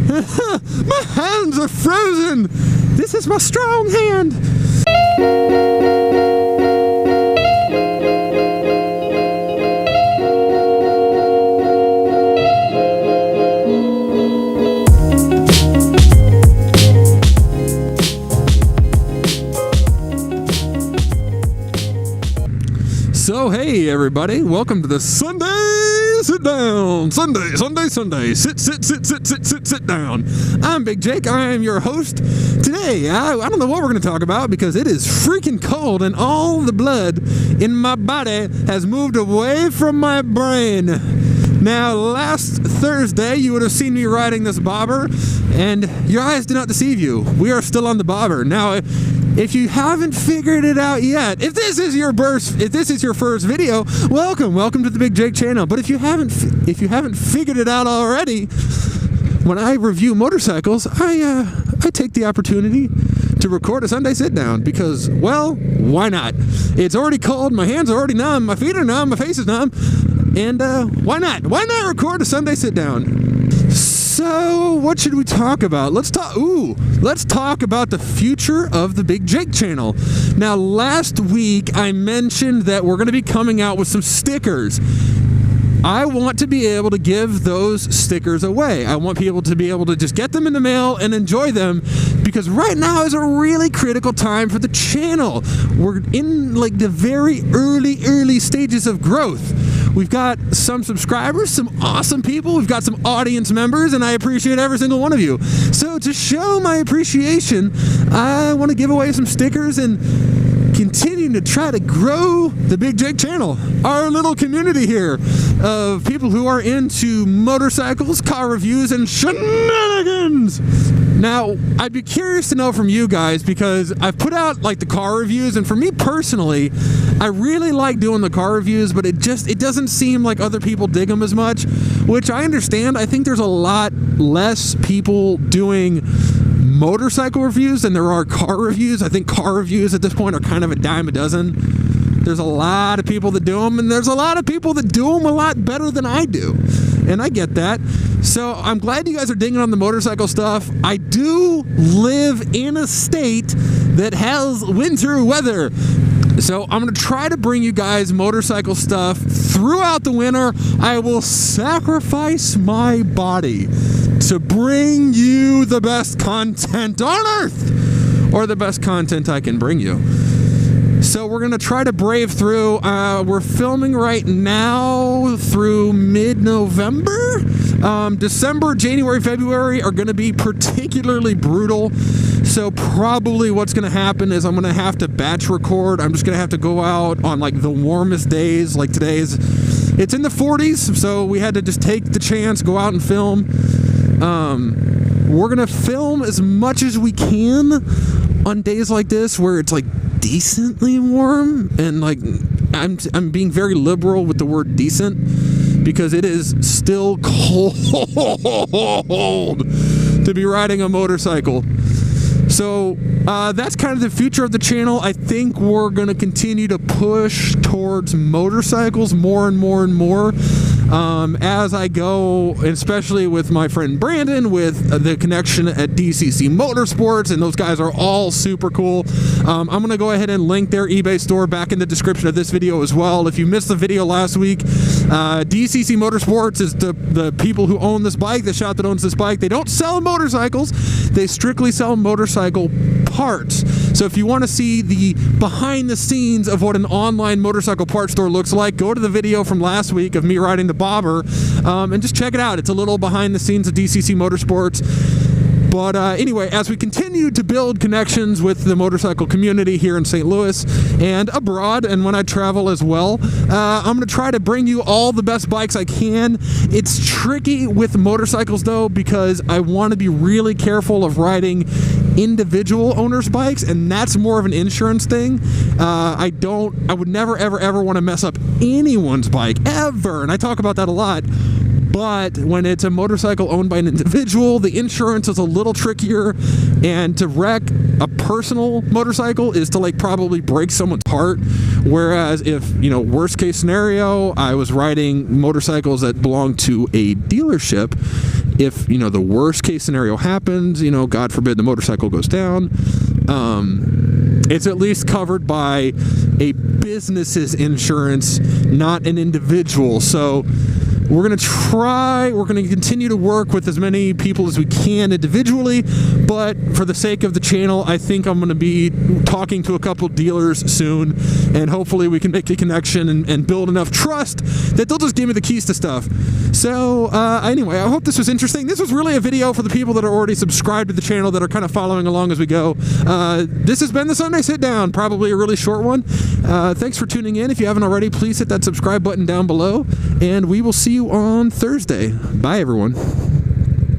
My hands are frozen. This is my strong hand. So hey everybody, welcome to the Sunday Sit Down. Sunday. Sit down. I'm Big Jake. I am your host. Today, I don't know what we're going to talk about because it is freaking cold and all the blood in my body has moved away from my brain. Now, last Thursday, you would have seen me riding this bobber, and your eyes did not deceive you. We are still on the bobber. Now, if you haven't figured it out yet, if this is your first video, welcome to the Big Jake channel. But if you haven't figured it out already, when I review motorcycles, I take the opportunity to record a Sunday sit down because, well, why not? It's already cold, my hands are already numb, my feet are numb, my face is numb, and why not? Why not record a Sunday sit down? So, what should we talk about? Let's talk about the future of the Big Jake channel. Now, last week I mentioned that we're going to be coming out with some stickers. I want to be able to give those stickers away. I want people to be able to just get them in the mail and enjoy them because right now is a really critical time for the channel. We're in like the very early stages of growth. We've got some subscribers, some awesome people. We've got some audience members, and I appreciate every single one of you. So to show my appreciation, I want to give away some stickers and continue to try to grow the Big Jake channel. Our little community here of people who are into motorcycles, car reviews, and shenanigans. Now, I'd be curious to know from you guys because I've put out like the car reviews, and for me personally, I really like doing the car reviews, but it doesn't seem like other people dig them as much, which I understand. I think there's a lot less people doing motorcycle reviews than there are car reviews. I think car reviews at this point are kind of a dime a dozen. There's a lot of people that do them, and there's a lot of people that do them a lot better than I do. And I get that. So I'm glad you guys are digging on the motorcycle stuff. I do live in a state that has winter weather. So I'm going to try to bring you guys motorcycle stuff throughout the winter. I will sacrifice my body to bring you the best content on earth, or the best content I can bring you. So we're going to try to brave through. We're filming right now through mid-November. December, January, February are going to be particularly brutal. So probably what's going to happen is I'm going to have to batch record. I'm just going to have to go out on like the warmest days, like today's. It's in the 40s, so we had to just take the chance, go out and film. We're going to film as much as we can on days like this where it's like decently warm, and like I'm being very liberal with the word decent because it is still cold to be riding a motorcycle. So that's kind of the future of the channel. I think we're going to continue to push towards motorcycles more and more as I go, especially with my friend Brandon with the connection at DCC Motorsports, and those guys are all super cool. I'm going to go ahead and link their eBay store back in the description of this video as well. If you missed the video last week, DCC Motorsports is the people who own this bike, the shop that owns this bike. They don't sell motorcycles. They strictly sell motorcycle parts. So if you want to see the behind the scenes of what an online motorcycle parts store looks like, go to the video from last week of me riding the bobber and just check it out. It's a little behind the scenes of DCC Motorsports. But anyway, as we continue to build connections with the motorcycle community here in St. Louis and abroad, and when I travel as well, I'm going to try to bring you all the best bikes I can. It's tricky with motorcycles, though, because I want to be really careful of riding individual owners' bikes, and that's more of an insurance thing. I would never, ever want to mess up anyone's bike, ever, and I talk about that a lot. But when it's a motorcycle owned by an individual, the insurance is a little trickier, and to wreck a personal motorcycle is to like probably break someone's heart. Whereas if, worst case scenario, I was riding motorcycles that belong to a dealership, if, the worst case scenario happens, God forbid the motorcycle goes down, it's at least covered by a business's insurance, not an individual. So we're going to continue to work with as many people as we can individually, but for the sake of the channel, I think I'm going to be talking to a couple dealers soon, and hopefully we can make a connection and build enough trust that they'll just give me the keys to stuff. So anyway, I hope this was interesting. This was really a video for the people that are already subscribed to the channel, that are kind of following along as we go. This has been the Sunday Sit Down, probably a really short one. Thanks for tuning in. If you haven't already, please hit that subscribe button down below, and we will see you on Thursday. Bye, everyone.